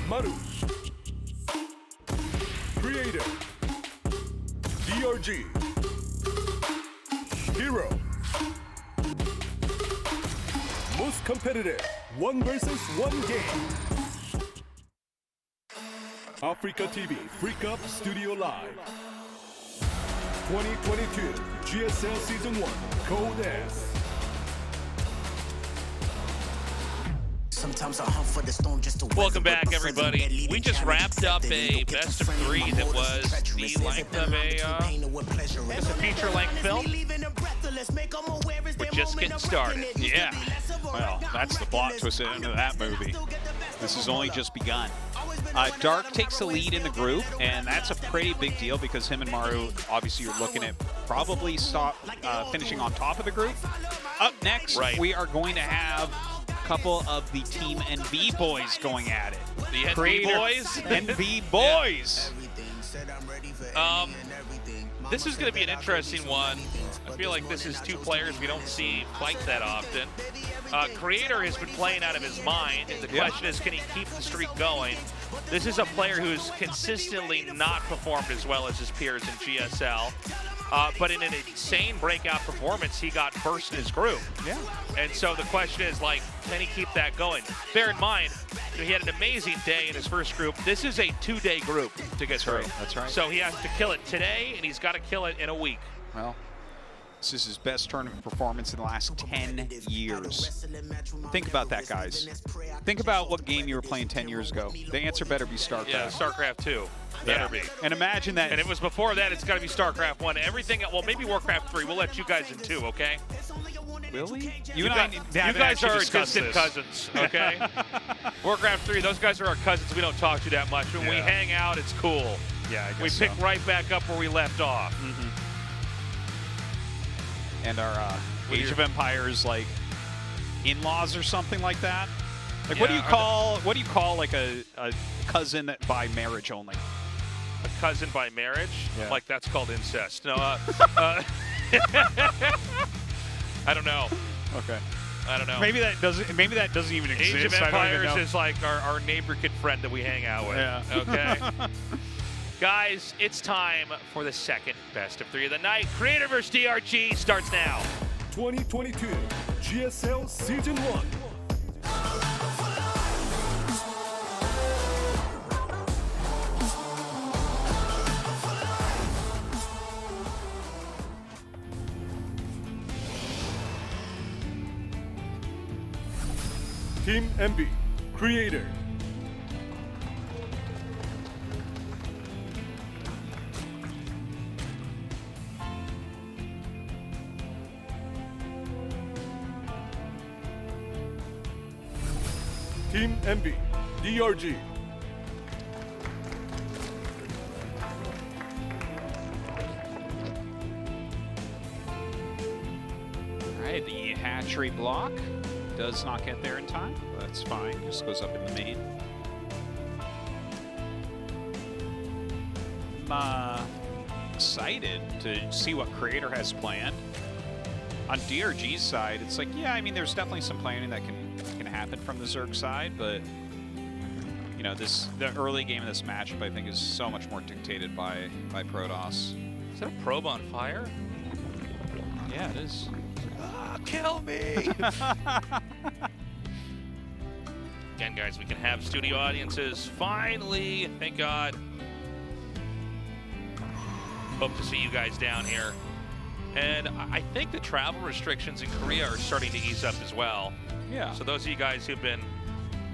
Maru. Creator, DRG. Hero. Most competitive, 1 versus 1 game. Africa TV Freak Up Studio Live. 2022 GSL Season 1 Code S. Welcome back, everybody. We just wrapped up a best of 3 that was the length of a feature-length film. We're just getting started. Yeah. Well, that's the plot twist into that movie. This has only just begun. Dark takes the lead in the group, and that's a pretty big deal because him and Maru, obviously, you're looking at probably finishing on top of the group. Up next, we are going to have a couple of the Team NV boys going at it. The NV boys? NV boys! This is going to be an interesting one. I feel like this is 2 players we don't see fight that often. Creator has been playing out of his mind, and the question is, can he keep the streak going? This is a player who's consistently not performed as well as his peers in GSL, but in an insane breakout performance, he got first in his group. Yeah. And so the question is, like, can he keep that going? Bear in mind, he had an amazing day in his first group. This is a 2-day group to get through. That's right. So he has to kill it today, and he's got to kill it in a week. Well, this is his best tournament performance in the last 10 years. Think about that, guys. Think about what game you were playing 10 years ago. The answer better be StarCraft. Yeah, StarCraft 2. Better be. And imagine that. And it was before that, it's got to be StarCraft 1. Everything, well, maybe Warcraft 3. We'll let you guys in 2, okay? Really? You guys are distant cousins, okay? Warcraft 3, those guys are our cousins we don't talk to that much. When we hang out, it's cool. Yeah, I guess we pick right back up where we left off. And our Age of Empires, like, in-laws or something like that. Like, what do you call like a cousin that by marriage only? A cousin by marriage? Yeah. Like, that's called incest. No, I don't know. Okay. I don't know. Maybe that doesn't even exist. Age of Empires is like our neighbor kid friend that we hang out with. Yeah. Okay. Guys, it's time for the second best of 3 of the night. Creator vs. DRG starts now. 2022 GSL Season 1. Team NV, Creator. Team NV, DRG. All right, the hatchery block does not get there in time. That's fine. Just goes up in the main. I'm excited to see what Creator has planned. On DRG's side, it's like, yeah, I mean, there's definitely some planning that can happen from the Zerg side, but you know, the early game of this matchup, I think, is so much more dictated by Protoss. Is that a probe on fire? Yeah, it is. Kill me! Again, guys, we can have studio audiences. Finally, thank God. Hope to see you guys down here. And I think the travel restrictions in Korea are starting to ease up as well. Yeah. So those of you guys who've been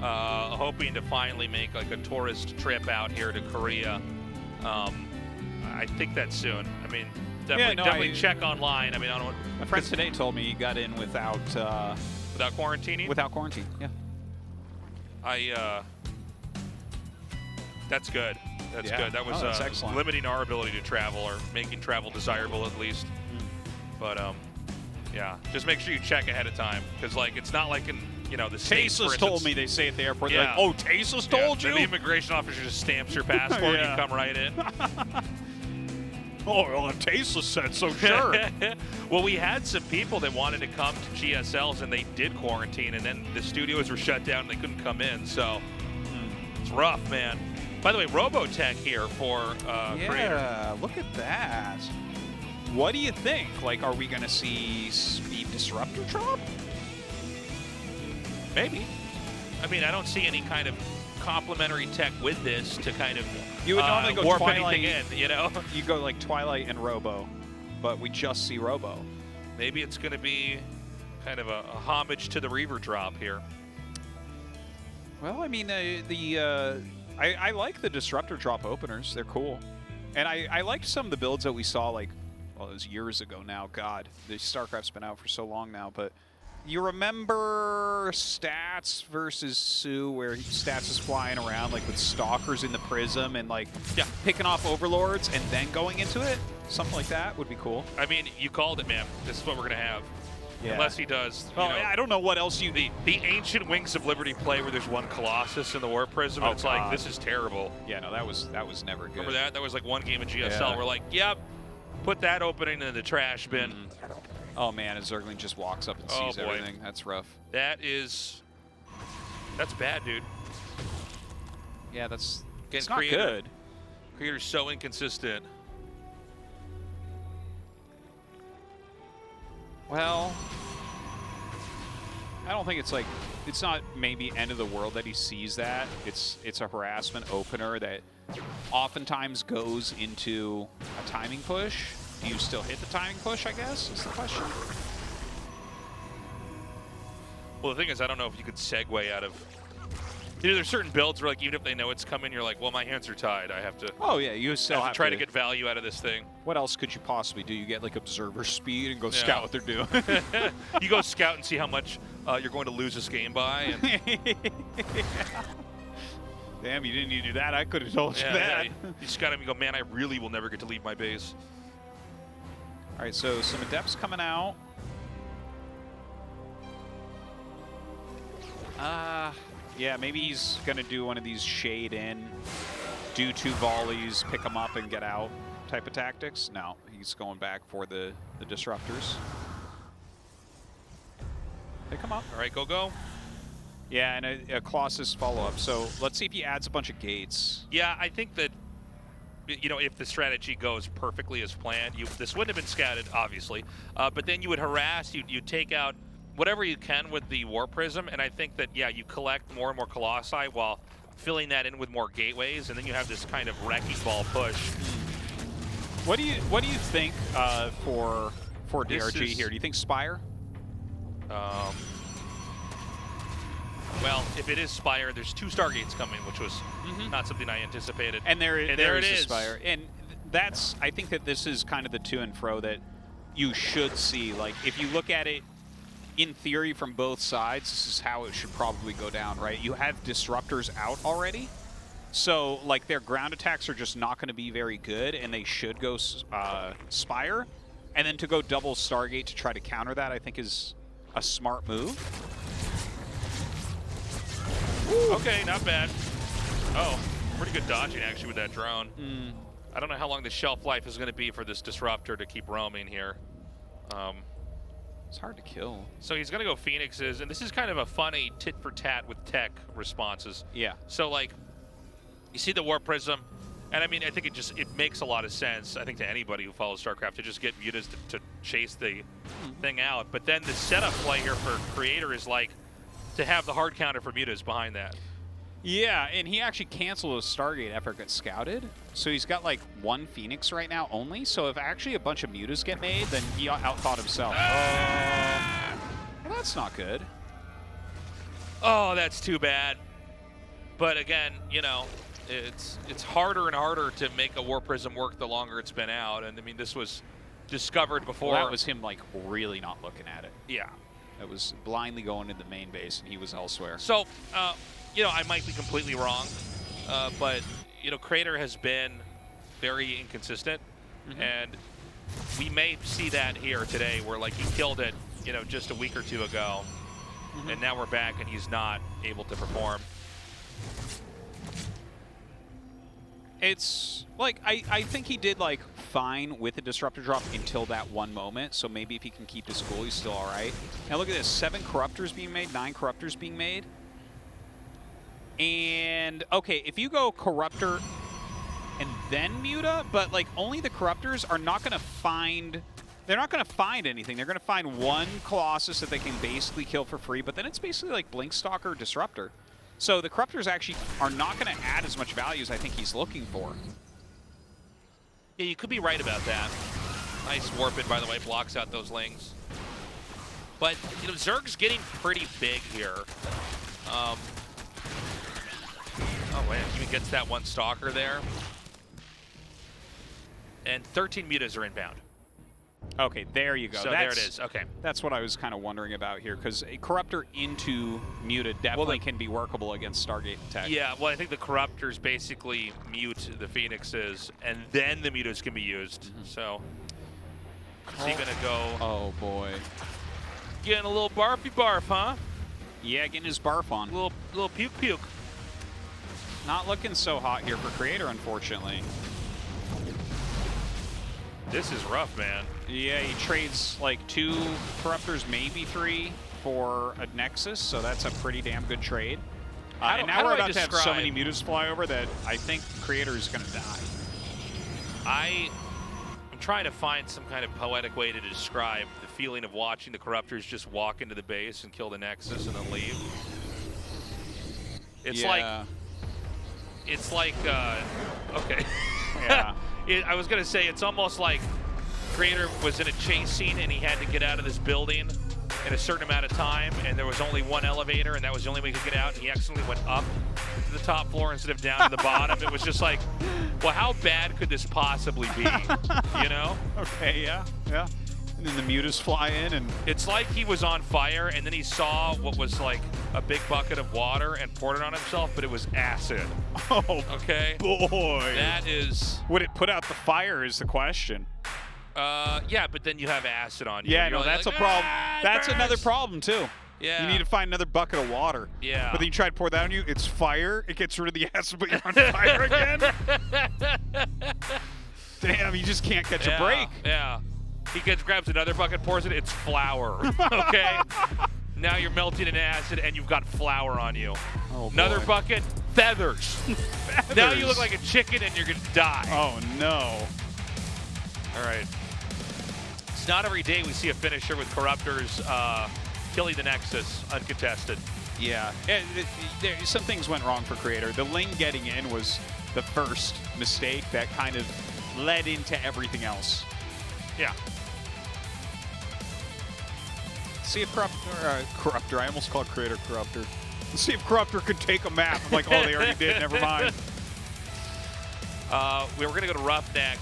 hoping to finally make like a tourist trip out here to Korea, I think that's soon. I mean, definitely check online. I mean, I don't know what my friend today told me he got in without quarantining. Without quarantine, yeah. That's good. That's good. That was that's excellent. Limiting our ability to travel, or making travel desirable at least. But yeah, just make sure you check ahead of time, because like it's not like in the States. Tesla's told me, they say at the airport. Yeah. They're like, oh, Tesla's told you. Then the immigration officer just stamps your passport and you come right in. Oh, well, if Tesla said so, sure. Well, we had some people that wanted to come to GSLs and they did quarantine, and then the studios were shut down and they couldn't come in. So It's rough, man. By the way, Ro.10 here for Creator. Yeah, look at that. What do you think? Like, are we going to see Speed Disruptor drop? Maybe. I mean, I don't see any kind of complementary tech with this to kind of you would normally go warp Twilight, anything in, you know? You go like Twilight and Robo, but we just see Robo. Maybe it's going to be kind of a homage to the Reaver drop here. Well, I mean, I like the Disruptor drop openers. They're cool. And I liked some of the builds that we saw, like, well, it was years ago now. God, the StarCraft's been out for so long now. But you remember Stats versus Sue, where Stats is flying around, like, with Stalkers in the Prism and, like, picking off Overlords and then going into it? Something like that would be cool. I mean, you called it, man. This is what we're going to have. Yeah. Unless he does. Well, I don't know what else you... The ancient Wings of Liberty play where there's one Colossus in the Warp Prism, and it's like, this is terrible. Yeah, no, that was never good. Remember that? That was like one game of GSL. We're like, yep, put that opening in the trash bin. Oh, man, and Zergling just walks up and sees everything. That's rough. That's bad, dude. Yeah, it's not good. Creator's so inconsistent. Well, I don't think it's like, it's not maybe end of the world that he sees that. It's a harassment opener that oftentimes goes into a timing push. Do you still hit the timing push, I guess, is the question. Well, the thing is, I don't know if you could segue out of... You know, there's certain builds where, like, even if they know it's coming, you're like, well, my hands are tied. I have to... Oh, yeah, you still have to try to get value out of this thing. What else could you possibly do? You get, like, observer speed and go scout what they're doing. You go scout and see how much you're going to lose this game by. And... Damn, you didn't need to do that. I could have told you that. Yeah. You scout him and go, man, I really will never get to leave my base. All right, so some Adepts coming out. Yeah, maybe he's going to do one of these shade in, do 2 volleys, pick them up and get out type of tactics. No, he's going back for the Disruptors. Pick them up. All right, go. Yeah, and a Colossus follow-up. So let's see if he adds a bunch of gates. Yeah, I think that, you know, if the strategy goes perfectly as planned, this wouldn't have been scouted, obviously, but then you would harass, you'd take out whatever you can with the War Prism, and I think that, yeah, you collect more and more Colossi while filling that in with more gateways, and then you have this kind of wrecking ball push. What do you think for DRG here? Do you think Spire? Well, if it is Spire, there's 2 Stargates coming, which was not something I anticipated. And there it is. Spire. And that's, I think that this is kind of the to and fro that you should see. Like, if you look at it in theory from both sides, this is how it should probably go down, right? You have Disruptors out already. So, like, their ground attacks are just not going to be very good, and they should go Spire. And then to go double Stargate to try to counter that, I think is a smart move. Woo. Okay, not bad. Oh, pretty good dodging, actually, with that drone. I don't know how long the shelf life is going to be for this Disruptor to keep roaming here. It's hard to kill. So he's going to go Phoenixes, and this is kind of a funny tit-for-tat with tech responses. Yeah. So, like, you see the Warp Prism, and I mean, I think it makes a lot of sense, I think, to anybody who follows StarCraft to just get mutas to chase the thing out. But then the setup play here for Creator is, like, to have the hard counter for mutas behind that. Yeah, and he actually canceled his Stargate after it got scouted. So he's got like 1 Phoenix right now only. So if actually a bunch of mutas get made, then he outthought himself. Well, that's not good. Oh, that's too bad. But again, you know, it's harder and harder to make a War Prism work the longer it's been out. And I mean, this was discovered before. Well, that was him like really not looking at it. Yeah. It was blindly going to the main base, and he was elsewhere. So, you know, I might be completely wrong, but, you know, Creator has been very inconsistent, and we may see that here today where, like, he killed it, you know, just a week or 2 ago, and now we're back and he's not able to perform. It's, like, I think he did, like, fine with the Disruptor drop until that one moment, so maybe if he can keep his cool, he's still all right. Now look at this, 7 Corruptors being made, 9 Corruptors being made. And, okay, if you go Corruptor and then Muta, but, like, only the Corruptors are not going to find... They're not going to find anything. They're going to find one Colossus that they can basically kill for free, but then it's basically like Blinkstalker or Disruptor. So the Corruptors actually are not going to add as much value as I think he's looking for. Yeah, you could be right about that. Nice Warp It, by the way, blocks out those Lings. But, you know, Zerg's getting pretty big here. Oh, man, even gets that one Stalker there. And 13 Mutas are inbound. Okay, there you go. So there it is. Okay. That's what I was kind of wondering about here, because a Corruptor into Muta definitely can be workable against Stargate Tech. Yeah, well, I think the Corruptors basically mute the Phoenixes, and then the Mutas can be used. So, is he going to go... Oh, boy. Getting a little barfy barf, huh? Yeah, getting his barf on. Little puke puke. Not looking so hot here for Creator, unfortunately. This is rough, man. Yeah, he trades like 2 Corruptors, maybe 3, for a Nexus, so that's a pretty damn good trade. And now we're about to have so many Mutas fly over that I think Creator is going to die. I'm trying to find some kind of poetic way to describe the feeling of watching the Corruptors just walk into the base and kill the Nexus and then leave. It's like, okay. Yeah. I was going to say, it's almost like Creator was in a chase scene and he had to get out of this building in a certain amount of time, and there was only one elevator, and that was the only way he could get out, and he accidentally went up to the top floor instead of down to the bottom. It was just like, well, how bad could this possibly be, you know? Okay, yeah. And then the Mutas fly in, and... It's like he was on fire, and then he saw what was like a big bucket of water and poured it on himself, but it was acid. Oh, okay. Boy. That is... Would it put out the fire is the question. Yeah, but then you have acid on you. Yeah, no, that's like, a problem. That's another problem, too. Yeah. You need to find another bucket of water. Yeah. But then you try to pour that on you, it's fire, it gets rid of the acid, but you're on fire again. Damn, you just can't catch a break. Yeah. He grabs another bucket, pours it, it's flour, okay? Now you're melting in acid and you've got flour on you. Oh, another boy. bucket, feathers. Feathers. Now you look like a chicken and you're gonna die. Oh, no. All right. It's not every day we see a finisher with Corruptors killing the Nexus uncontested. Yeah, some things went wrong for Creator. The Ling getting in was the first mistake that kind of led into everything else. Yeah. See if Corruptor, I almost called Creator Corruptor. Let's see if Corruptor could take a map. I'm like, oh, they already did, never mind. We were going to go to Roughneck.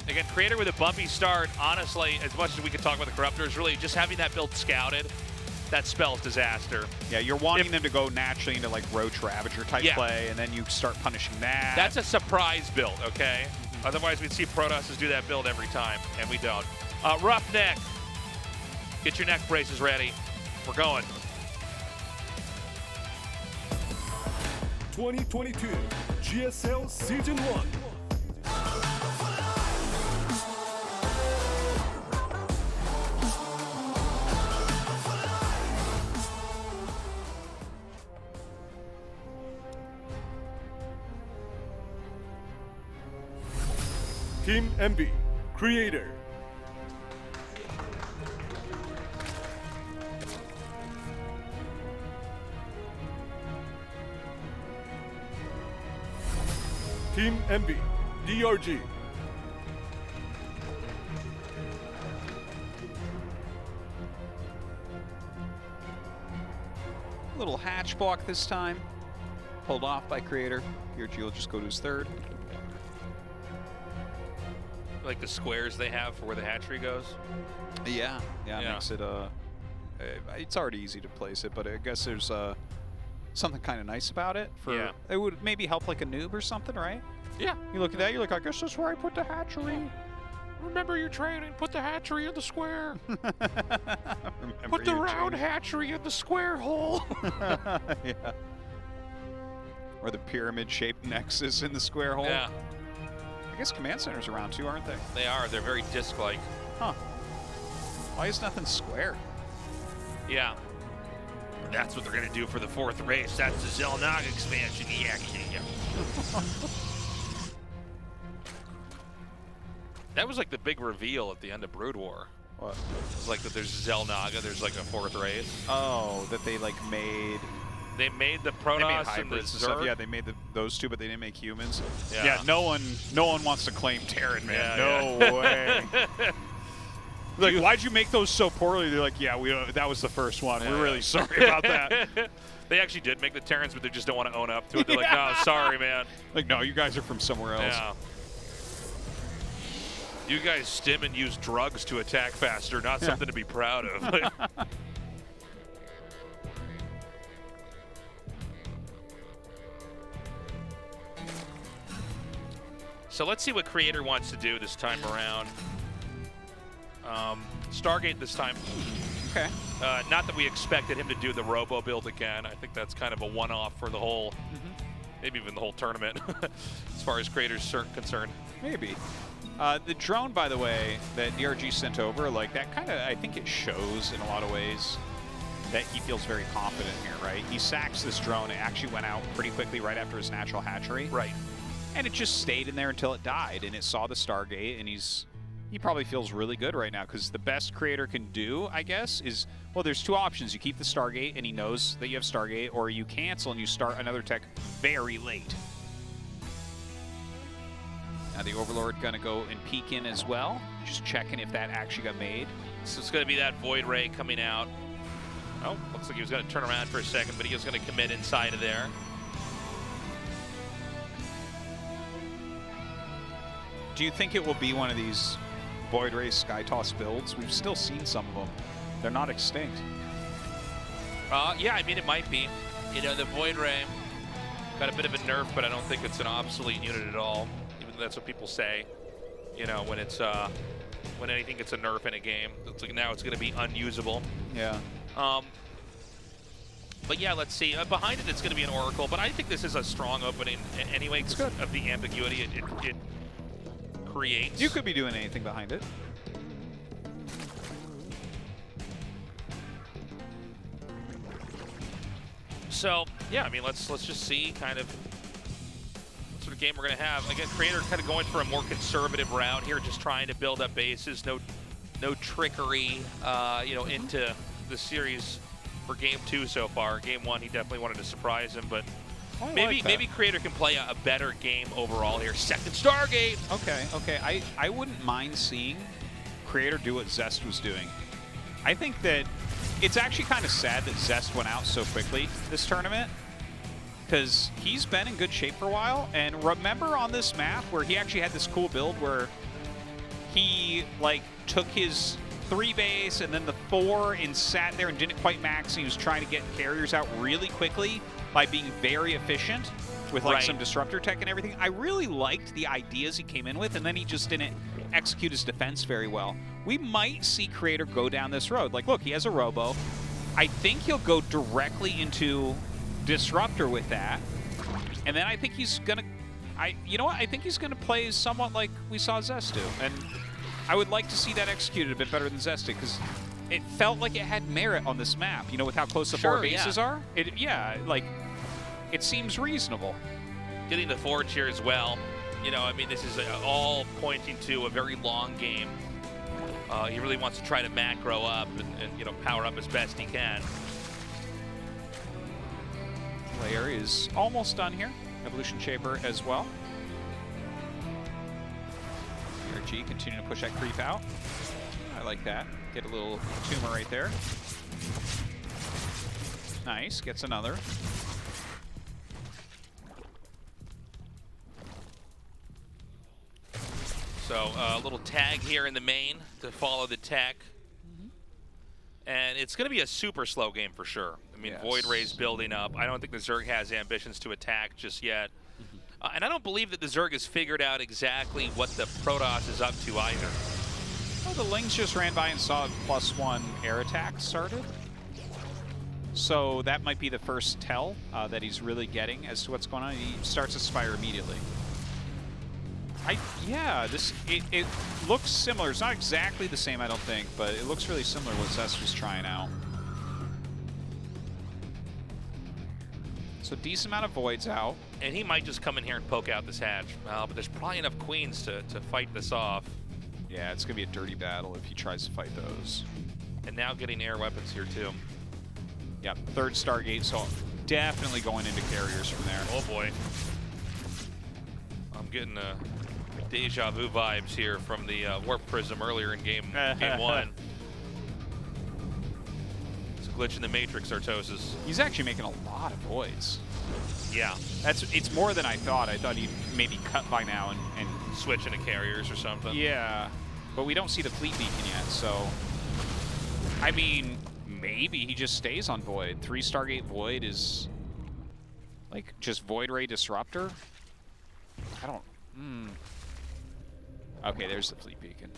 Again, Creator with a bumpy start. Honestly, as much as we could talk about the Corruptors, really just having that build scouted, that spells disaster. Yeah, you're wanting them to go naturally into like Roach Ravager type play, and then you start punishing that. That's a surprise build, okay? Otherwise, we'd see Protosses do that build every time, and we don't. Roughneck. Get your neck braces ready. We're going. 2022 GSL Season 1. Team MB, Creator. Team MB, DRG. Little hatch block this time. Pulled off by Creator. DRG will just go to his third. Like the squares they have for where the hatchery goes? Yeah, it makes it, it's already easy to place it, but I guess there's something kind of nice about it. It would maybe help like a noob or something, right? Yeah. You look at that, you're like, I guess that's where I put the hatchery. Remember your training, put the hatchery in the square. Put the round hatchery in the square hole. Yeah. Or the pyramid-shaped nexus in the square hole. Yeah. I guess command center's around too, aren't they? They are. They're very disc-like. Huh. Why is nothing square? Yeah. That's what they're going to do for the 4th race. That's the Xel'Naga expansion. Yeah. That was like the big reveal at the end of Brood War. What? It was like that there's Xel'Naga, there's like a 4th race. Oh, that they like made... They made the They made Protoss and the hybrids and stuff. Zerg. Yeah, they made those two, but they didn't make humans. Yeah. No one wants to claim Terran, man. Yeah, no way. Like, why'd you make those so poorly? They're like, yeah, that was the first one. We're really sorry about that. They actually did make the Terrans, but they just don't want to own up to it. They're like, no, sorry, man. Like, no, you guys are from somewhere else. Yeah. You guys stim and use drugs to attack faster, not something to be proud of. So let's see what Creator wants to do this time around. Stargate this time. Okay. Not that we expected him to do the Robo build again. I think that's kind of a one-off for the whole, maybe even the whole tournament, as far as Creator's concerned. Maybe. The drone, by the way, that DRG sent over, like that kind of, I think it shows in a lot of ways that he feels very confident here, right? He sacks this drone. It actually went out pretty quickly right after his natural hatchery. Right. And it just stayed in there until it died, and it saw the Stargate, and he probably feels really good right now, because the best Creator can do, I guess, is, well, there's two options. You keep the Stargate, and he knows that you have Stargate, or you cancel and you start another tech very late. Now the Overlord going to go and peek in as well, just checking if that actually got made. So it's going to be that Void Ray coming out. Oh, looks like he was going to turn around for a second, but he was going to commit inside of there. Do you think it will be one of these Void Ray Sky Toss builds? We've still seen some of them. They're not extinct. Yeah, I mean, it might be. You know, the Void Ray got a bit of a nerf, but I don't think it's an obsolete unit at all. Even though that's what people say. You know, when it's when anything gets a nerf in a game, it's like now it's going to be unusable. Yeah. But yeah, let's see. Behind it, it's going to be an Oracle, but I think this is a strong opening anyway because of the ambiguity it creates. You could be doing anything behind it. So yeah, I mean, let's just see kind of what sort of game we're going to have. Again, Creator kind of going for a more conservative route here, just trying to build up bases. No trickery, you know, into the series for Game 2 so far. Game 1, he definitely wanted to surprise him, but maybe Creator can play a better game overall here. Second Stargate. Okay. I wouldn't mind seeing Creator do what Zest was doing. I think that it's actually kind of sad that Zest went out so quickly this tournament, because he's been in good shape for a while. And remember on this map where he actually had this cool build where he like took his 3 base and then the 4 and sat there and didn't quite max, and he was trying to get carriers out really quickly by being very efficient with like some disruptor tech and everything. I really liked the ideas he came in with, and then he just didn't execute his defense very well. We might see Creator go down this road. Like, look, he has a Robo. I think he'll go directly into Disruptor with that, and then I think he's gonna, you know what? I think he's gonna play somewhat like we saw Zest do, and I would like to see that executed a bit better than Zest did, because it felt like it had merit on this map, you know, with how close the 4 bases are. Like, it seems reasonable. Getting the Forge here as well. You know, I mean, this is all pointing to a very long game. He really wants to try to macro up and you know, power up as best he can. Layer is almost done here. Evolution Shaper as well. DRG continuing to push that creep out. I like that. Get a little tumor right there. Nice, gets another. So a little tag here in the main to follow the tech. And it's going to be a super slow game for sure. I mean, Void Ray's building up. I don't think the Zerg has ambitions to attack just yet. And I don't believe that the Zerg has figured out exactly what the Protoss is up to either. Well, the Lings just ran by and saw +1 air attack started. So that might be the first tell that he's really getting as to what's going on. He starts to Spire immediately. It looks similar. It's not exactly the same, I don't think, but it looks really similar to what Zest was trying out. So decent amount of voids out. And he might just come in here and poke out this hatch. But there's probably enough queens to fight this off. Yeah, it's going to be a dirty battle if he tries to fight those. And now getting air weapons here, too. Yep, third Stargate, so definitely going into carriers from there. Oh, boy. I'm getting deja vu vibes here from the Warp Prism earlier in game 1. It's a glitch in the Matrix, Artosis. He's actually making a lot of voids. Yeah. It's more than I thought. I thought he'd maybe cut by now and switch into carriers or something. Yeah, but we don't see the fleet beacon yet, so I mean, maybe he just stays on void. 3 Stargate void is like just void ray disruptor. I don't. Okay, there's the fleet beacon.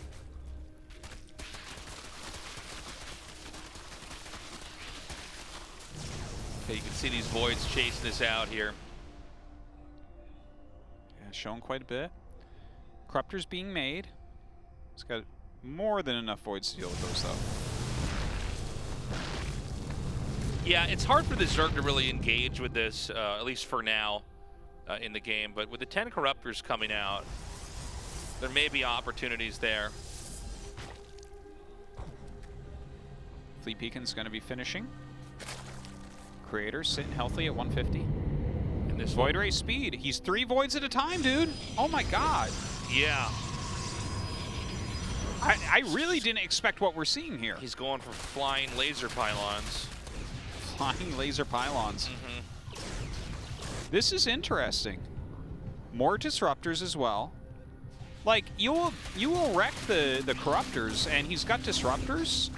Okay, you can see these voids chasing this out here. Yeah, showing quite a bit. Corruptor's being made. It's got more than enough voids to deal with those, though. Yeah, it's hard for the Zerg to really engage with this, at least for now, in the game. But with the 10 Corruptors coming out, there may be opportunities there. Fleet Beacon's going to be finishing. Creator sitting healthy at 150. And this Void Ray speed. He's 3 voids at a time, dude. Oh my god. Yeah. I really didn't expect what we're seeing here. He's going for flying laser pylons. Flying laser pylons. Mm-hmm. This is interesting. More disruptors as well. Like, you will wreck the Corruptors, and he's got disruptors.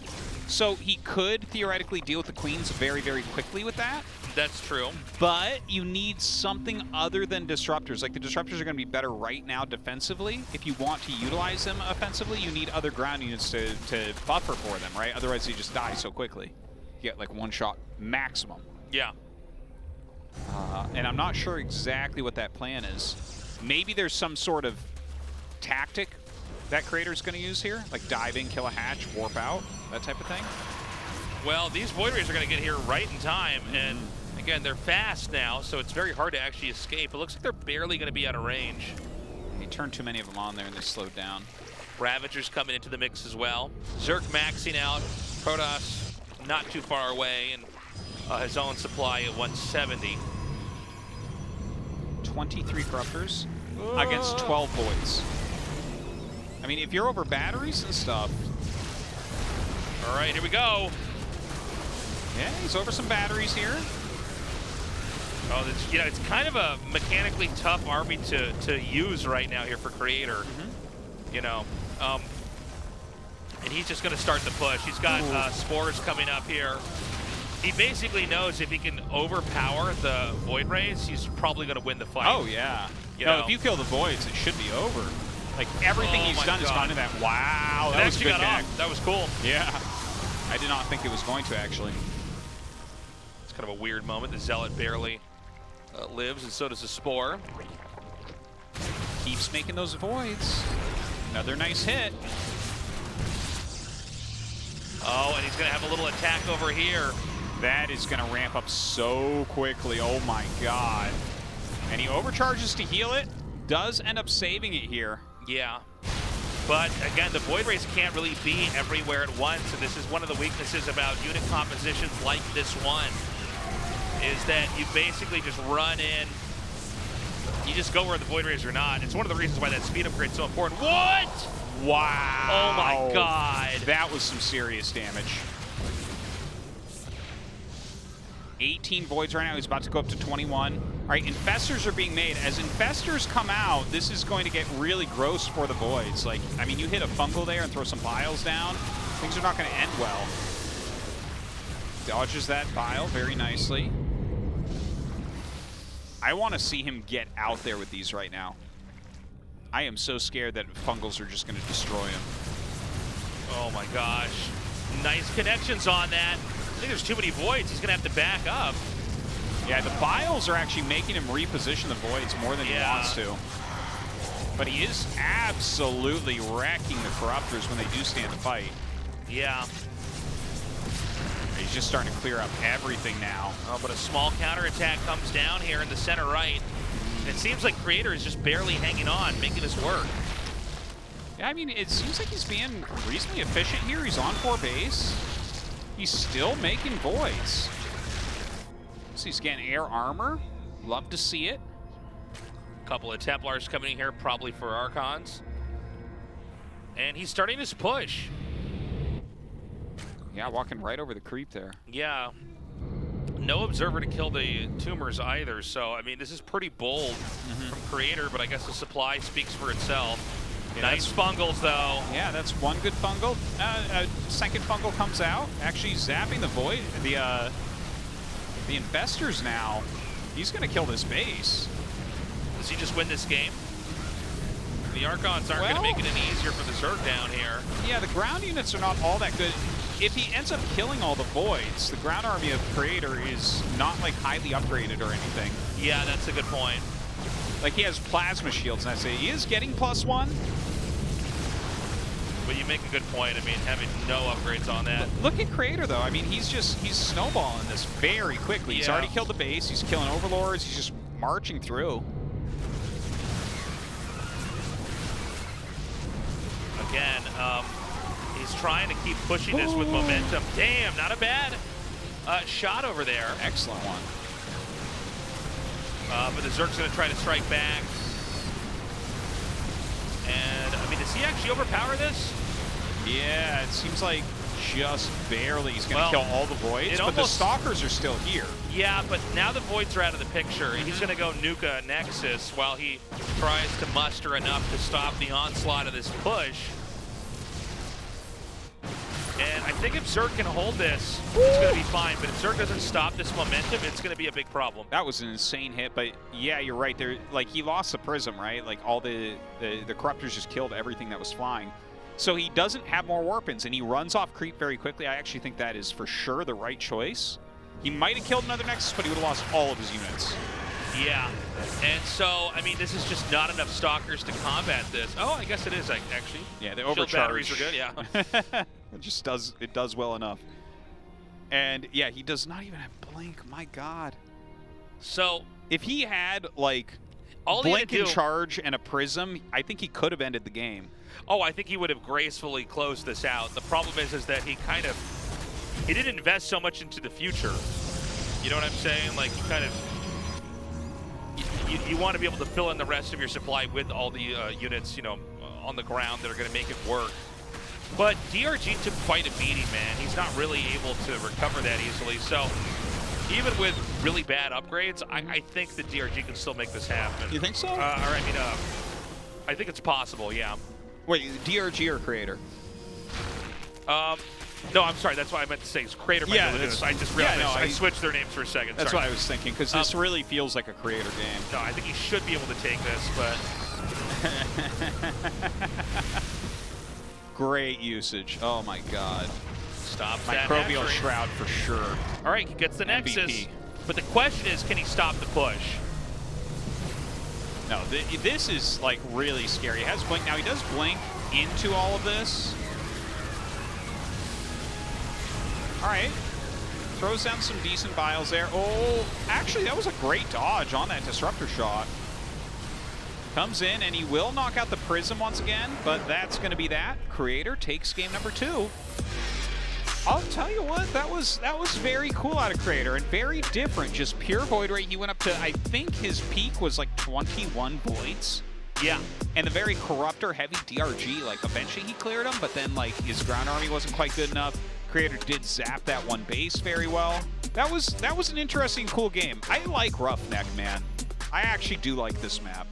So he could theoretically deal with the queens very, very quickly with that. That's true. But you need something other than disruptors. Like, the disruptors are going to be better right now defensively. If you want to utilize them offensively, you need other ground units to buffer for them, right? Otherwise, they just die so quickly. You get like 1 shot maximum. Yeah. And I'm not sure exactly what that plan is. Maybe there's some sort of tactic that Creator's going to use here, like dive in, kill a hatch, warp out, that type of thing. Well, these Void Rays are going to get here right in time, and again, they're fast now, so it's very hard to actually escape. It looks like they're barely going to be out of range. He turned too many of them on there and they slowed down. Ravagers coming into the mix as well. Zerk maxing out. Protoss not too far away, and his own supply at 170. 23 Corruptors against 12 Voids. I mean, if you're over batteries and stuff. All right, here we go. Yeah, he's over some batteries here. Oh, that's, you know, it's kind of a mechanically tough army to use right now here for Creator. You know, and he's just going to start the push. He's got spores coming up here. He basically knows if he can overpower the Void Rays, he's probably going to win the fight. Oh, yeah. You no, know? if you kill the Voids, it should be over. Like, everything he's done has gone to that. Wow, that was a good connect. That was cool. Yeah. I did not think it was going to, actually. It's kind of a weird moment. The Zealot barely lives, and so does the Spore. Keeps making those voids. Another nice hit. Oh, and he's going to have a little attack over here. That is going to ramp up so quickly. Oh, my God. And he overcharges to heal it. Does end up saving it here. Yeah. But, again, the Void Rays can't really be everywhere at once, and this is one of the weaknesses about unit compositions like this one, is that you basically just run in. You just go where the Void Rays are not. It's one of the reasons why that speed upgrade is so important. What? Wow. Oh, my God. That was some serious damage. 18 voids right now. He's about to go up to 21. All right, infestors are being made. As infestors come out, this is going to get really gross for the voids. Like, I mean, you hit a fungal there and throw some vials down, things are not going to end well. Dodges that vial very nicely. I want to see him get out there with these right now. I am so scared that fungals are just going to destroy him. Oh my gosh. Nice connections on that. I think there's too many voids. He's going to have to back up. Yeah, the vials are actually making him reposition the voids more than he wants to. But he is absolutely wrecking the Corruptors when they do stand the fight. Yeah. he's just starting to clear up everything now. Oh, but a small counterattack comes down here in the center right. And it seems like Creator is just barely hanging on, making this work. Yeah, I mean, it seems like he's being reasonably efficient here. He's on 4 base. He's still making voids. So he's getting air armor. Love to see it. A couple of Templars coming in here, probably for Archons. And he's starting his push. Yeah, walking right over the creep there. Yeah. No Observer to kill the Tumors either, so, I mean, this is pretty bold from Creator, but I guess the supply speaks for itself. Yeah, nice fungals, though. Yeah, that's one good fungal. A second fungal comes out, actually zapping the void. The Investors now. He's going to kill this base. Does he just win this game? The Archons aren't going to make it any easier for the Zerg down here. Yeah, the ground units are not all that good. If he ends up killing all the voids, the ground army of Creator is not like highly upgraded or anything. Yeah, that's a good point. Like he has plasma shields, and I say he is getting +1. But you make a good point. I mean, having no upgrades on that. Look at Creator though. I mean, he's snowballing this very quickly. He's already killed the base. He's killing overlords. He's just marching through. Again, he's trying to keep pushing this with momentum. Damn, not a bad shot over there. Excellent one. But the Zerg's going to try to strike back. And, I mean, does he actually overpower this? Yeah, it seems like just barely. He's going to kill all the voids, but the Stalkers are still here. Yeah, but now the voids are out of the picture. He's going to go nuke a Nexus while he tries to muster enough to stop the onslaught of this push. And I think if Zerg can hold this, it's going to be fine. But if Zerg doesn't stop this momentum, it's going to be a big problem. That was an insane hit, but yeah, you're right. There, like he lost the Prism, right? Like all the Corruptors just killed everything that was flying. So he doesn't have more Warpins, and he runs off creep very quickly. I actually think that is for sure the right choice. He might have killed another Nexus, but he would have lost all of his units. Yeah, and so, I mean, this is just not enough Stalkers to combat this. Oh, I guess it is, actually. Yeah, the Shield overcharge. batteries are good, yeah. It does well enough. And yeah, he does not even have Blink, my God. So, if he had, like, all Blink in charge and a Prism, I think he could have ended the game. Oh, I think he would have gracefully closed this out. The problem is that he didn't invest so much into the future. You know what I'm saying? Like, you kind of, you want to be able to fill in the rest of your supply with all the units, you know, on the ground that are going to make it work. But DRG took quite a beating, man. He's not really able to recover that easily. So even with really bad upgrades, I think that DRG can still make this happen. You think so? I think it's possible, yeah. Wait, DRG or Creator? No, I'm sorry. That's what I meant to say. It's Creator. Yeah, I just realized I switched their names for a second. That's what I was thinking, because this really feels like a Creator game. No, I think he should be able to take this, but... Great usage. Oh, my God. Stop Microbial Shroud for sure. All right, he gets the MVP. Nexus. But the question is, can he stop the push? No, this is, like, really scary. He has Blink. Now, he does Blink into all of this. All right. Throws down some decent vials there. Oh, actually, that was a great dodge on that Disruptor shot. Comes in, and he will knock out the Prism once again, but that's going to be that. Creator takes game number 2. I'll tell you what, that was very cool out of Creator and very different. Just pure void rate. He went up to, I think his peak was like 21 voids. Yeah, and the very Corruptor heavy DRG, like eventually he cleared him, but then like his ground army wasn't quite good enough. Creator did zap that one base very well. That was an interesting, cool game. I like Roughneck, man. I actually do like this map.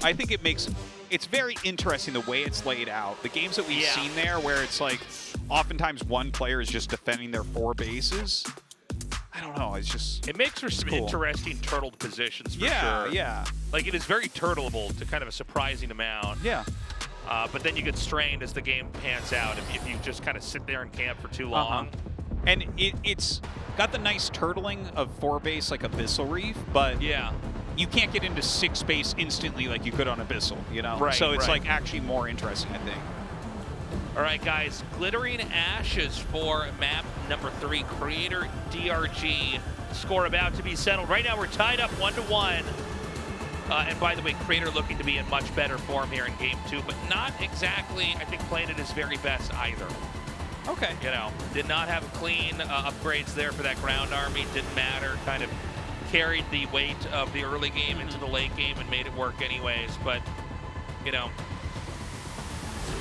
I think it's very interesting the way it's laid out. The games that we've seen there where it's like oftentimes one player is just defending their 4 bases. I don't know, it's just... It makes for some interesting turtled positions for sure. Yeah. Like, it is very turtleable to kind of a surprising amount. Yeah. But then you get strained as the game pans out if you just kind of sit there and camp for too long. And it's got the nice turtling of 4 base like Abyssal Reef, but you can't get into 6 base instantly like you could on Abyssal, you know? Right, so it's like actually more interesting, I think. All right, guys, Glittering Ashes for map number 3, Creator DRG. Score about to be settled. Right now we're tied up 1-1. And by the way, Creator looking to be in much better form here in game 2, but not exactly, I think, playing at his very best either. Okay. You know, did not have clean upgrades there for that ground army. Didn't matter. Kind of carried the weight of the early game into the late game and made it work anyways. But, you know,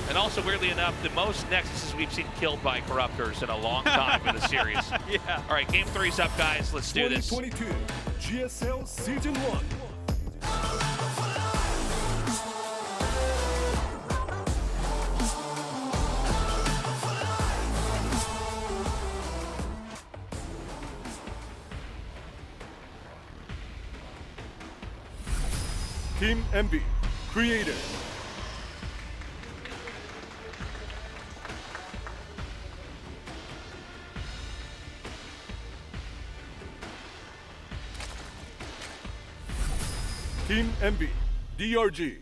and also, weirdly enough, the most Nexuses we've seen killed by Corruptors in a long time in the series. Yeah. All right, game 3's up, guys. Let's do this. 2022 GSL Season 1. Team MB, Creator. Team MB, DRG.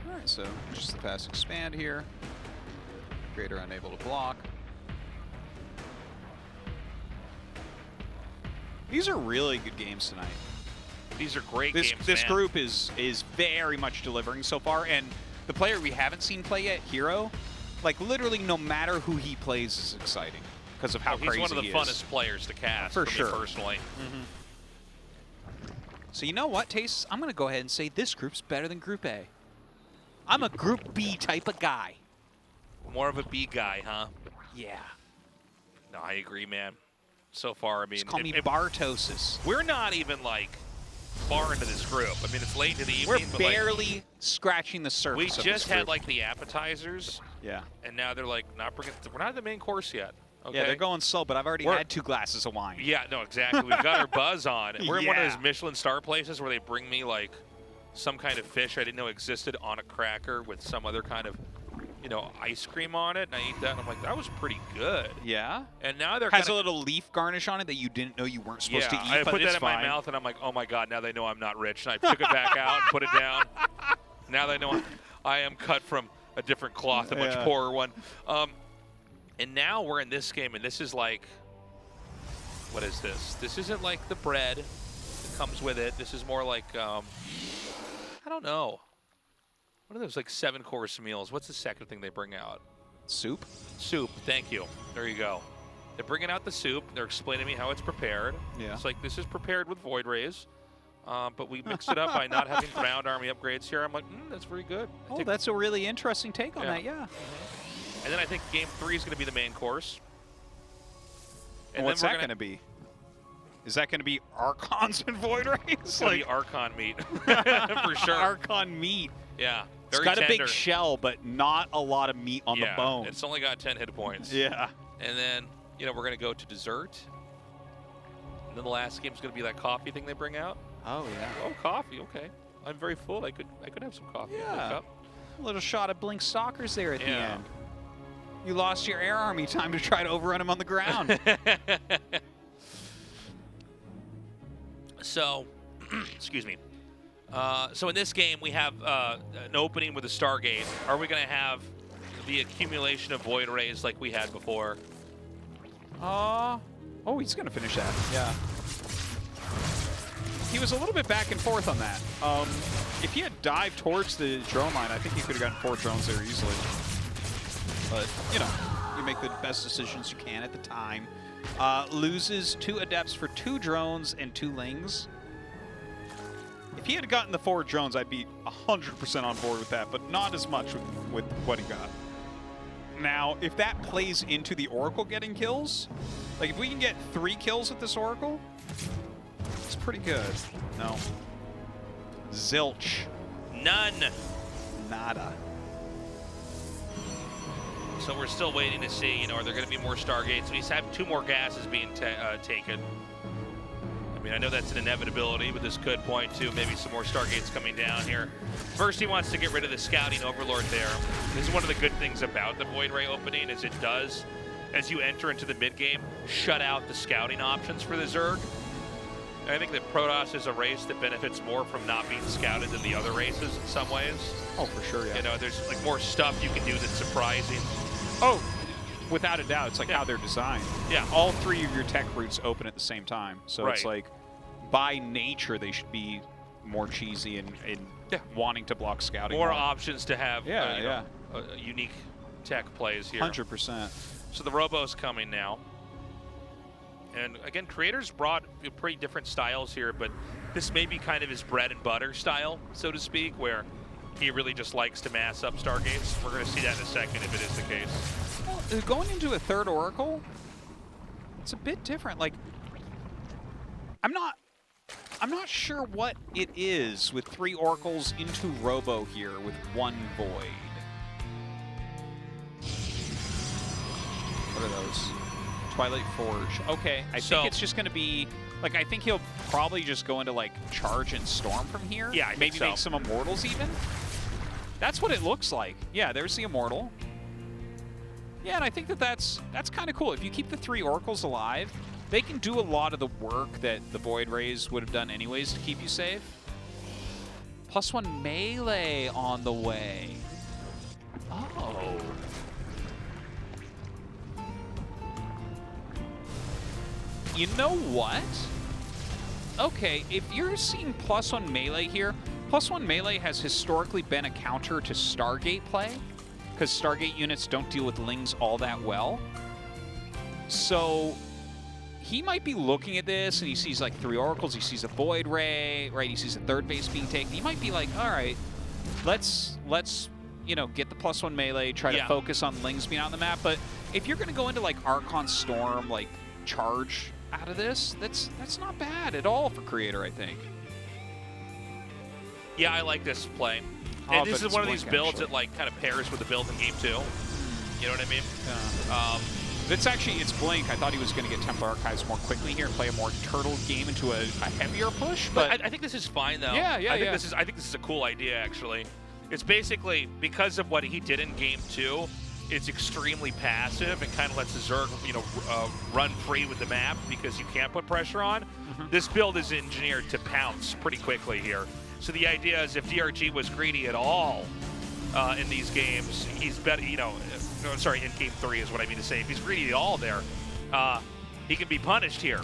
All right, so just the fast expand here. Creator unable to block. These are really good games tonight. These are great This games, man. group is very much delivering so far, and the player we haven't seen play yet, Hero, like literally no matter who he plays is exciting because of how crazy he is. He's one of the funnest players to cast for me sure. personally. So you know what, Taste? I'm going to go ahead and say this group's better than Group A. I'm a Group B type of guy. More of a B guy, huh? Yeah. No, I agree, man. So far, I mean, Just call me Bartosis. we're not even like far into this group. I mean, it's late into the evening. We're but barely scratching the surface. we of just this had group. like the appetizers, Yeah. and now they're like not bringing. We're not at the main course yet. Okay? Yeah, they're going slow, but I've already We're- had 2 glasses of wine. Yeah, no, exactly. We've got our buzz on. We're in one of Yeah. those Michelin star places where they bring me like some kind of fish I didn't know existed on a cracker with some other kind of, you know, ice cream on it, and I eat that, and I'm like, that was pretty good. Yeah? And now they're Has kinda, a little leaf garnish on it that you didn't know you weren't supposed to eat, I but put that it's in fine. my mouth, and I'm like, oh my god, now they know I'm not rich. And I took it back out and put it down. Now they know I am cut from a different cloth, a much Yeah. poorer one. And now we're in this game, and this is like, what is this? This isn't like the bread that comes with it. This is more like, I don't know. What are those like 7-course meals? What's the second thing they bring out? Soup? Soup, thank you. There you go. They're bringing out the soup. They're explaining to me how it's prepared. Yeah. It's like, this is prepared with Void Rays, but we mixed it up by not having ground army upgrades here. I'm like, that's very good. Oh, that's a really interesting take on that, yeah. And then I think game 3 is going to be the main course. And what's that going to be? Is that going to be Archons and Void Rays? It's going to be Archon meat, for sure. Archon meat. Yeah. It's got a big shell, but not a lot of meat on the bone. It's only got 10 hit points. Yeah. And then, you know, we're going to go to dessert. And then the last game is going to be that coffee thing they bring out. Oh, yeah. Oh, coffee. Okay. I'm very full. I could have some coffee in my Yeah. cup. A little shot of Blink Stalkers there at the Yeah. end. You lost your air army time to try to overrun him on the ground. So, excuse me. So in this game, we have an opening with a Stargate. Are we going to have the accumulation of Void Rays like we had before? Oh, he's going to finish that. Yeah. He was a little bit back and forth on that. If he had dived towards the drone line, I think he could have gotten 4 drones there easily. But, you know, you make the best decisions you can at the time. Loses 2 Adepts for 2 drones and 2 Lings. If he had gotten the 4 drones, I'd be 100% on board with that, but not as much with what he got. Now, if that plays into the Oracle getting kills, like if we can get 3 kills with this Oracle, it's pretty good. No. Zilch. None. Nada. So we're still waiting to see, you know, are there going to be more Stargates? We have 2 more gases being taken. I mean, I know that's an inevitability, but this could point to maybe some more Stargates coming down here. First, he wants to get rid of the Scouting Overlord there. This is one of the good things about the Void Ray opening, is it does, as you enter into the mid-game, shut out the scouting options for the Zerg. And I think that Protoss is a race that benefits more from not being scouted than the other races in some ways. Oh, for sure, yeah. You know, there's like more stuff you can do that's surprising. Oh, without a doubt, it's like how they're designed. Yeah. All 3 of your tech routes open at the same time. So Right. it's like, by nature, they should be more cheesy and wanting to block scouting. More options to have you Yeah, know, unique tech plays here. 100%. So the Robo's coming now. And again, Creator's brought pretty different styles here, but this may be kind of his bread and butter style, so to speak, where he really just likes to mass up Stargates. We're going to see that in a second if it is the case. Well, going into a 3rd Oracle, it's a bit different. Like, I'm not sure what it is with 3 Oracles into Robo here with 1 Void. What are those? Twilight Forge. Okay, I think it's just going to be, like, I think he'll probably just go into, like, Charge and Storm from here. Yeah, I think maybe so. make some Immortals even. That's what it looks like. Yeah, there's the Immortal. Yeah, and I think that's kind of cool. If you keep the 3 Oracles alive, they can do a lot of the work that the Void Rays would have done anyways to keep you safe. +1 melee on the way. Oh. You know what? Okay, if you're seeing +1 melee here, +1 melee has historically been a counter to Stargate play, because Stargate units don't deal with Lings all that well. So he might be looking at this and he sees like 3 Oracles, he sees a Void Ray, right? He sees a 3rd base being taken. He might be like, all right, let's you know, get the +1 melee, try to focus on Lings being on the map. But if you're going to go into like Archon Storm, like Charge out of this, that's not bad at all for Creator, I think. Yeah, I like this play. And this is one of these builds that like kind of pairs with the build in game 2. You know what I mean? It's Blink. I thought he was going to get Templar Archives more quickly here and play a more turtle game into a heavier push. But I think this is fine though. Yeah, I think this is a cool idea actually. It's basically because of what he did in game 2. It's extremely passive and kind of lets the Zerg, you know, run free with the map because you can't put pressure on. This build is engineered to pounce pretty quickly here. So the idea is if DRG was greedy at all in these games, he's better, you know, sorry, in game 3 is what I mean to say. If he's greedy at all there, he can be punished here.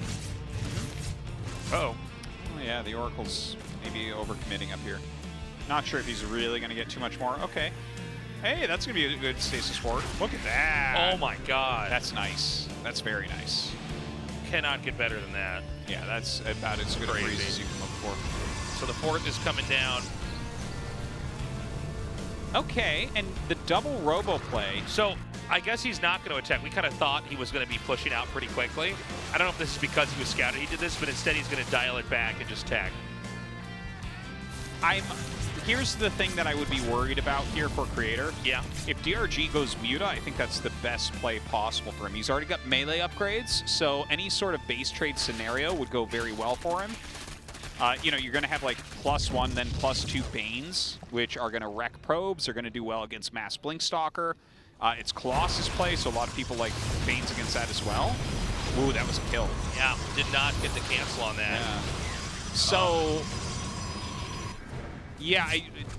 Uh-oh. Oh, yeah, the Oracle's maybe overcommitting up here. Not sure if he's really going to get too much more. Okay. Hey, that's going to be a good stasis ward. Look at that. Oh my god. That's nice. That's very nice. Cannot get better than that. Yeah, that's about as good a freeze as you can look for. So the 4th is coming down. Okay, and the double Robo play. So I guess he's not going to attack. We kind of thought he was going to be pushing out pretty quickly. I don't know if this is because he was scouted he did this, but instead he's going to dial it back and just tag. Here's the thing that I would be worried about here for Creator. Yeah. If DRG goes Muta, I think that's the best play possible for him. He's already got melee upgrades, so any sort of base trade scenario would go very well for him. You know, you're going to have like +1, then +2 Banes, which are going to wreck probes. They're going to do well against Mass Blinkstalker. It's Colossus play, so a lot of people like Banes against that as well. Ooh, that was a kill. Yeah, did not get the cancel on that. Yeah. So... yeah,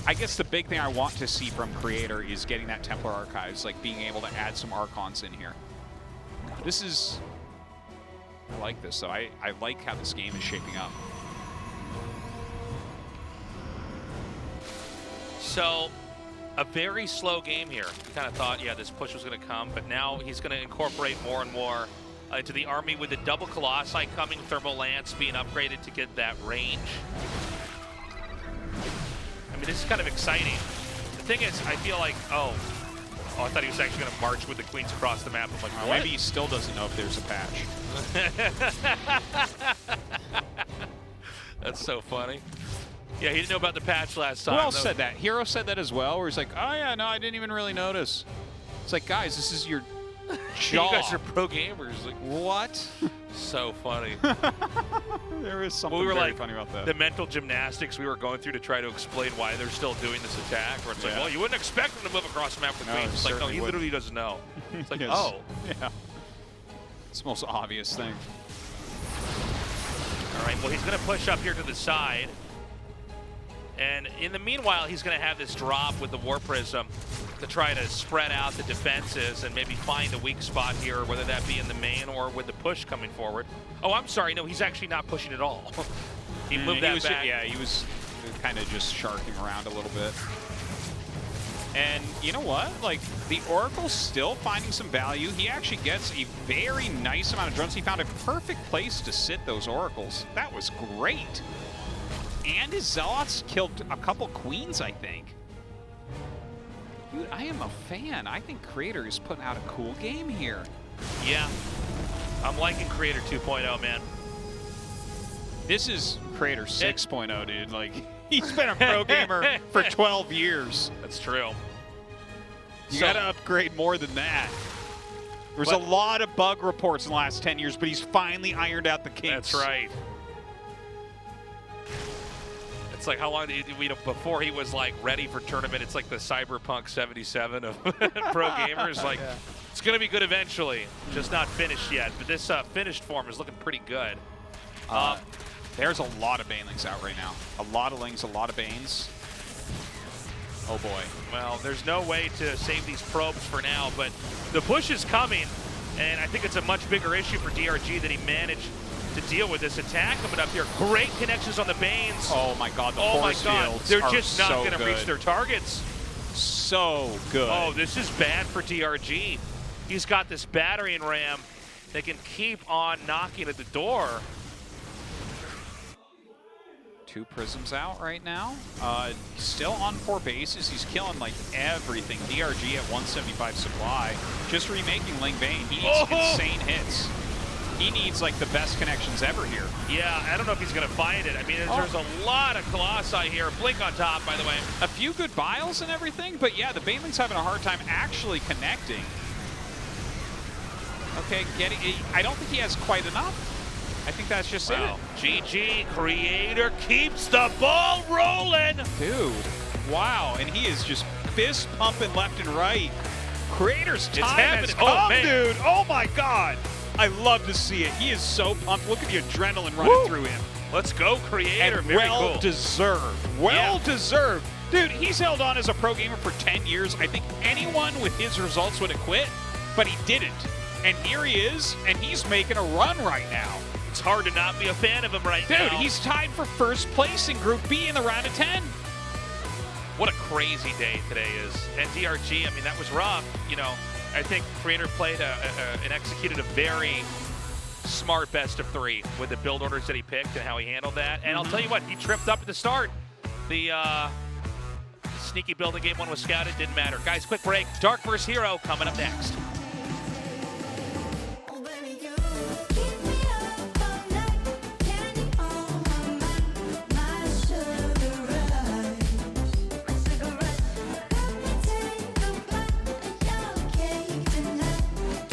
I guess the big thing I want to see from Creator is getting that Templar Archives, like being able to add some Archons in here. This is... I like this, though. I like how this game is shaping up. So, a very slow game here. You kind of thought, yeah, this push was going to come, but now he's going to incorporate more and more into the army with the double Colossi coming, Thermal Lance being upgraded to get that range. I mean, this is kind of exciting. The thing is, I feel like, oh, I thought he was actually going to march with the Queens across the map. I'm like, what? Maybe he still doesn't know if there's a patch. That's so funny. Yeah, he didn't know about the patch last time. Who else said that? Hero said that as well, where he's like, oh yeah, no, I didn't even really notice. It's like, guys, this is your job. You guys are pro gamers. Like, what? So funny. There is something very funny about that. The mental gymnastics we were going through to try to explain why they're still doing this attack, where it's like, well, you wouldn't expect them to move across the map with Queens. It's like, no, he literally doesn't know. It's like, oh. Yeah. It's the most obvious thing. All right, well, he's going to push up here to the side. And in the meanwhile, he's going to have this drop with the War Prism to try to spread out the defenses and maybe find a weak spot here, whether that be in the main or with the push coming forward. Oh, I'm sorry. No, he's actually not pushing at all. He moved that back. Yeah, he was kind of just sharking around a little bit. And you know what? Like, the Oracle's still finding some value. He actually gets a very nice amount of drones. He found a perfect place to sit those Oracles. That was great. And his Zealots killed a couple Queens, I think. Dude, I am a fan. I think Creator is putting out a cool game here. Yeah. I'm liking Creator 2.0, man. This is Creator 6.0, dude. Like, he's been a pro gamer for 12 years. That's true. You gotta upgrade more than that. There's a lot of bug reports in the last 10 years, but he's finally ironed out the kinks. That's right. It's like how long did you know, before he was like ready for tournament? It's like the Cyberpunk 77 of pro gamers. Like, it's gonna be good eventually, just not finished yet. But this finished form is looking pretty good. There's a lot of Banelings out right now. A lot of Lings, a lot of Banes. Oh boy. Well, there's no way to save these probes for now, but the push is coming, and I think it's a much bigger issue for DRG that he managed to deal with this attack coming up here. Great connections on the Banes. Oh my God, the force fields they're just not so going to reach their targets. So good. Oh, this is bad for DRG. He's got this battering ram that can keep on knocking at the door. 2 Prisms out right now. Still on 4 bases. He's killing like everything. DRG at 175 supply. Just remaking Ling Bane. He needs insane hits. He needs like the best connections ever here. Yeah, I don't know if he's going to find it. I mean, there's a lot of Colossi here. Blink on top, by the way. A few good biles and everything, but yeah, the Baneling's having a hard time actually connecting. Okay, I don't think he has quite enough. I think that's just it. GG, Creator keeps the ball rolling. Dude, wow, and he is just fist pumping left and right. Creator's time has come, dude. Oh my God. I love to see it. He is so pumped. Look at the adrenaline running through him. Let's go, Creator. And Very cool. Well-deserved. Well-deserved. Dude, he's held on as a pro gamer for 10 years. I think anyone with his results would have quit, but he didn't. And here he is, and he's making a run right now. It's hard to not be a fan of him right now. Dude, he's tied for first place in Group B in the round of 10. What a crazy day today is. And DRG, I mean, that was rough. You know, I think Creator played and executed a very smart best of 3 with the build orders that he picked and how he handled that. And I'll tell you what, he tripped up at the start. The sneaky build in Game 1 was scouted, didn't matter. Guys, quick break. Dark vs. Hero coming up next.